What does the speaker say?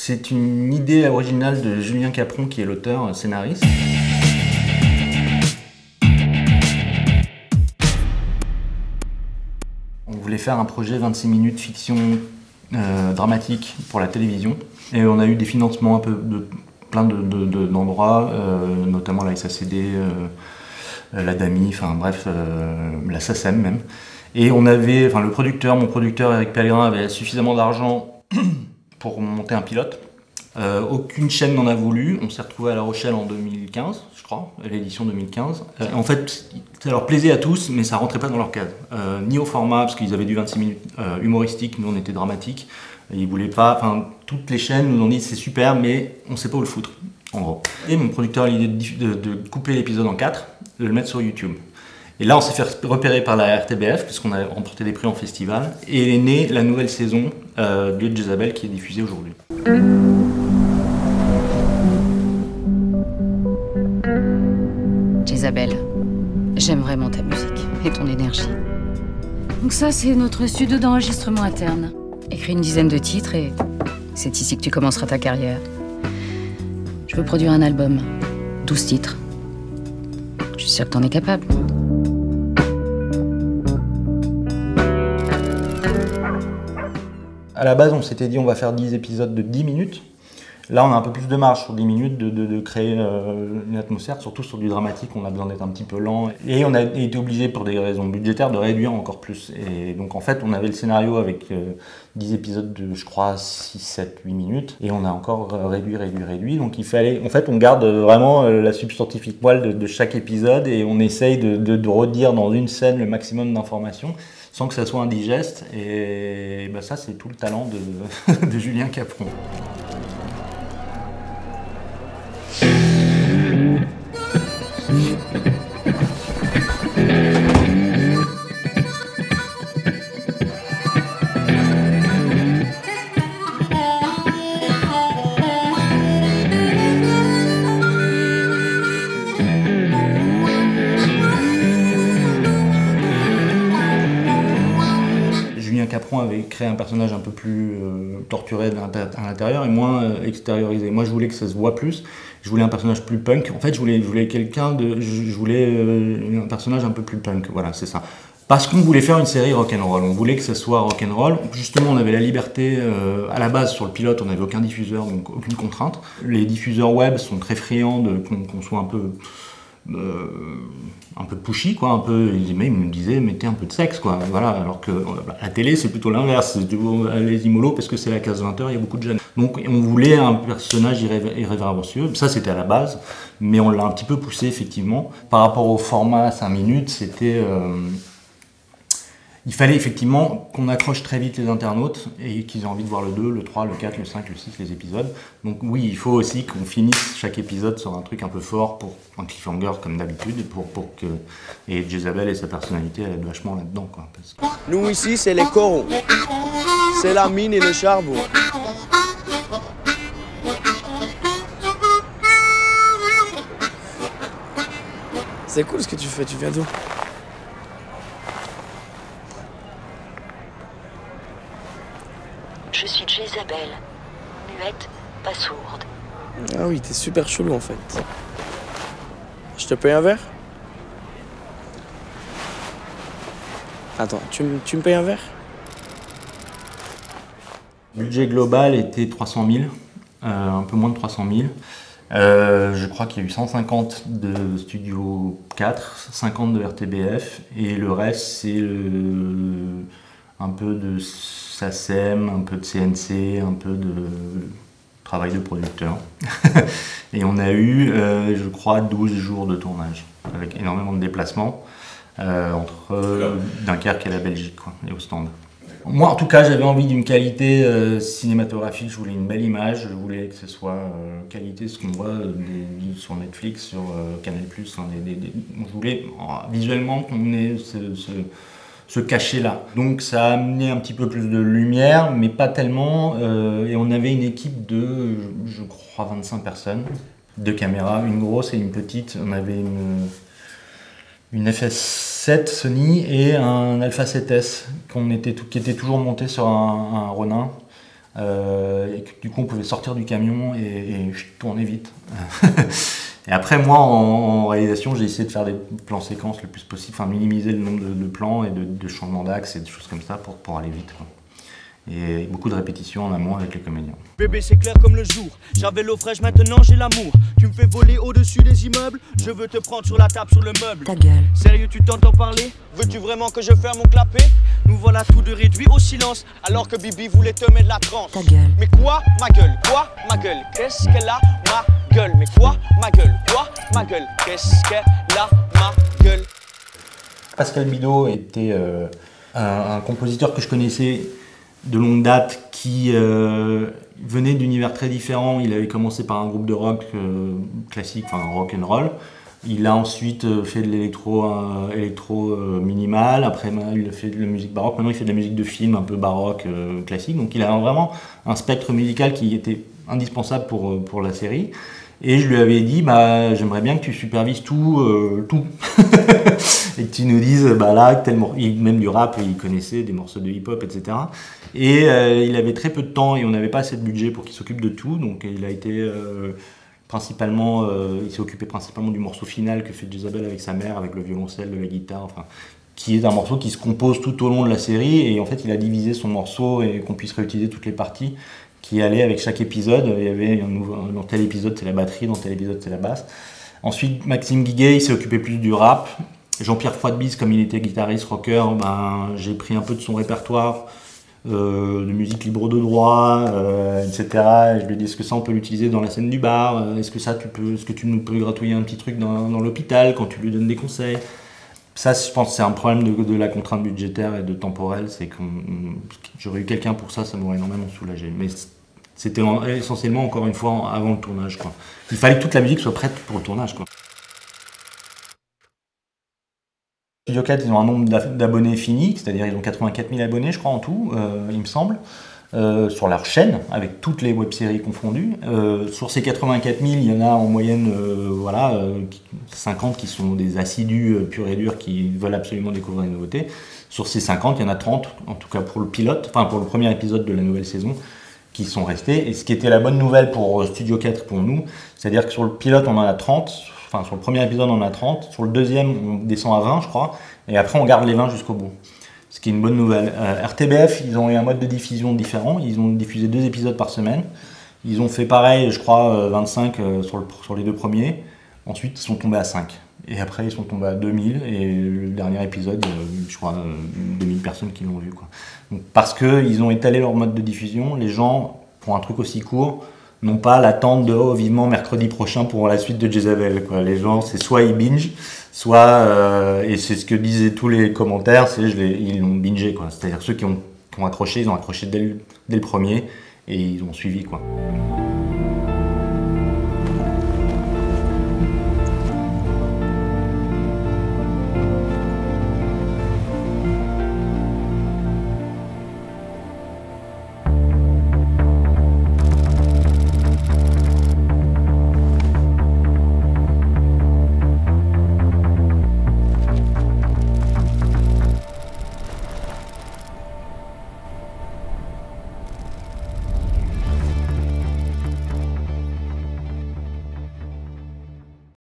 C'est une idée originale de Julien Capron, qui est l'auteur scénariste. On voulait faire un projet 26 minutes fiction dramatique pour la télévision. Et on a eu des financements un peu de plein d'endroits, notamment la SACD, la DAMI, enfin bref, la SACEM même. Et on avait, enfin le producteur, mon producteur Eric Pellegrin avait suffisamment d'argent pour monter un pilote. Aucune chaîne n'en a voulu. On s'est retrouvé à La Rochelle en 2015, je crois, l'édition 2015. En fait, ça leur plaisait à tous, mais ça rentrait pas dans leur cadre. Ni au format, parce qu'ils avaient du 26 minutes humoristique, nous on était dramatique. Ils voulaient pas, enfin, toutes les chaînes nous ont dit c'est super, mais on sait pas où le foutre, en gros. Et mon producteur a l'idée de couper l'épisode en 4, de le mettre sur YouTube. Et là, on s'est fait repérer par la RTBF, puisqu'on a remporté des prix en festival. Et est née la nouvelle saison de Jezabel, qui est diffusée aujourd'hui. Jezabel, j'aime vraiment ta musique et ton énergie. Donc ça, c'est notre studio d'enregistrement interne. Écris une dizaine de titres et c'est ici que tu commenceras ta carrière. Je veux produire un album, 12 titres. Je suis sûre que t'en es capable. À la base, on s'était dit on va faire 10 épisodes de 10 minutes. Là, on a un peu plus de marge sur 10 minutes de créer une atmosphère, surtout sur du dramatique, on a besoin d'être un petit peu lent. Et on a été obligé, pour des raisons budgétaires, de réduire encore plus. Et donc, en fait, on avait le scénario avec 10 épisodes de, je crois, 6, 7, 8 minutes. Et on a encore réduit. Donc, il fallait... En fait, on garde vraiment la substantifique moelle de chaque épisode et on essaye de redire dans une scène le maximum d'informations sans que ça soit indigeste. Et bah, ça, c'est tout le talent de Julien Capron. Julien Capron avait créé un personnage un peu plus torturé à l'intérieur et moins extériorisé. Moi, je voulais que ça se voit plus. Je voulais un personnage plus punk. En fait, je voulais quelqu'un de... Je voulais un personnage un peu plus punk. Voilà, c'est ça. Parce qu'on voulait faire une série rock'n'roll. On voulait que ça soit rock'n'roll. Justement, on avait la liberté. À la base, sur le pilote, on n'avait aucun diffuseur, donc aucune contrainte. Les diffuseurs web sont très friands qu'on soit un peu pushy, quoi, un peu, ils me disaient mettez un peu de sexe, quoi, voilà, alors que la télé c'est plutôt l'inverse, les Imolo parce que c'est la case 20h, il y a beaucoup de jeunes. Donc on voulait un personnage irrévérencieux, ça c'était à la base, mais on l'a un petit peu poussé effectivement. Par rapport au format 5 minutes, c'était... il fallait effectivement qu'on accroche très vite les internautes et qu'ils aient envie de voir le 2, le 3, le 4, le 5, le 6, les épisodes. Donc oui, il faut aussi qu'on finisse chaque épisode sur un truc un peu fort pour un cliffhanger comme d'habitude pour que... Et Jezabel et sa personnalité, elle aide vachement là-dedans, quoi. Nous ici, c'est les coraux. C'est la mine et le charbon. C'est cool ce que tu fais, tu viens d'où? Je suis Jezabel, muette, pas sourde. Ah oui, t'es super chelou en fait. Je te paye un verre? Attends, tu me payes un verre? Le budget global était 300 000, un peu moins de 300 000. Je crois qu'il y a eu 150 de Studio 4, 50 de RTBF, et le reste c'est un peu de SACEM, un peu de CNC, un peu de travail de producteur. Et on a eu, je crois, 12 jours de tournage, avec énormément de déplacements entre Dunkerque et la Belgique, quoi, et Ostende. Moi, en tout cas, j'avais envie d'une qualité cinématographique. Je voulais une belle image. Je voulais que ce soit qualité, ce qu'on voit sur Netflix, sur Canal+. Hein, je voulais visuellement qu'on ait ce cachet-là. Donc, ça a amené un petit peu plus de lumière, mais pas tellement. Et on avait une équipe de, je crois, 25 personnes, 2 caméras, une grosse et une petite. On avait une FS7 Sony et un Alpha 7S qui était toujours monté sur un Ronin Et que, du coup, on pouvait sortir du camion et tourner vite. Et après, moi, en réalisation, j'ai essayé de faire des plans séquences le plus possible, enfin minimiser le nombre de plans et de changements d'axe et des choses comme ça pour aller vite, quoi. Et beaucoup de répétitions en amont avec les comédiens. Bébé, c'est clair comme le jour. J'avais l'eau fraîche, maintenant j'ai l'amour. Tu me fais voler au-dessus des immeubles. Je veux te prendre sur la table, sur le meuble. Ta gueule. Sérieux, tu t'entends parler? Veux-tu vraiment que je ferme mon clapet? Nous voilà tous deux réduits au silence, alors que Bibi voulait te mettre la transe. Ta gueule. Mais quoi, ma gueule? Quoi, ma gueule? Qu'est-ce qu'elle a, ma gueule? Mais quoi, ma gueule? Quoi, ma gueule? Qu'est-ce qu'elle a, ma gueule? Pascal Bidot était un compositeur que je connaissais de longue date qui venait d'univers très différents. Il avait commencé par un groupe de rock classique, enfin rock and roll. Il a ensuite fait de l'électro minimal. Après, il a fait de la musique baroque. Maintenant, il fait de la musique de film un peu baroque classique. Donc, il a vraiment un spectre musical qui était indispensable pour la série. Et je lui avais dit, bah, j'aimerais bien que tu supervises tout. Et que tu nous dises, bah là, même du rap, il connaissait des morceaux de hip-hop, etc. Et il avait très peu de temps et on n'avait pas assez de budget pour qu'il s'occupe de tout. Donc il a été principalement, il s'est occupé principalement du morceau final que fait Jezabel avec sa mère, avec le violoncelle, la guitare, enfin, qui est un morceau qui se compose tout au long de la série. Et en fait, il a divisé son morceau et qu'on puisse réutiliser toutes les parties qui allaient avec chaque épisode. Il y avait dans tel épisode, c'est la batterie, dans tel épisode, c'est la basse. Ensuite, Maxime Guiguet, il s'est occupé plus du rap. Jean-Pierre Froidebise, comme il était guitariste, rocker, ben, j'ai pris un peu de son répertoire de musique libre de droit, etc. Et je lui ai dit, est-ce que ça on peut l'utiliser dans la scène du bar? Est-ce que tu nous peux gratouiller un petit truc dans l'hôpital quand tu lui donnes des conseils? Ça, je pense que c'est un problème de la contrainte budgétaire et de temporelle. C'est que j'aurais eu quelqu'un pour ça, ça m'aurait énormément soulagé. Mais c'était essentiellement, encore une fois, avant le tournage, quoi. Il fallait que toute la musique soit prête pour le tournage, quoi. Studio 4, ils ont un nombre d'abonnés fini, c'est-à-dire ils ont 84 000 abonnés, je crois, en tout, il me semble, sur leur chaîne, avec toutes les web-séries confondues. Sur ces 84 000, il y en a en moyenne 50 qui sont des assidus purs et durs qui veulent absolument découvrir les nouveautés. Sur ces 50, il y en a 30, en tout cas pour le pilote, enfin pour le premier épisode de la nouvelle saison, qui sont restés. Et ce qui était la bonne nouvelle pour Studio 4 pour nous, c'est-à-dire que sur le pilote, on en a 30. Enfin, sur le premier épisode, on en a 30. Sur le deuxième, on descend à 20, je crois. Et après, on garde les 20 jusqu'au bout. Ce qui est une bonne nouvelle. RTBF, ils ont eu un mode de diffusion différent. Ils ont diffusé 2 épisodes par semaine. Ils ont fait pareil, je crois, 25 sur les 2 premiers. Ensuite, ils sont tombés à 5. Et après, ils sont tombés à 2000. Et le dernier épisode, je crois, 2000 personnes qui l'ont vu, quoi. Donc, parce qu'ils ont étalé leur mode de diffusion, les gens, pour un truc aussi court, n'ont pas l'attente de vivement mercredi prochain pour la suite de Jezabel, quoi. Les gens, c'est soit ils binge, soit, et c'est ce que disaient tous les commentaires, c'est ils l'ont bingé, quoi. C'est-à-dire ceux qui ont accroché, ils ont accroché dès le premier et ils ont suivi, quoi.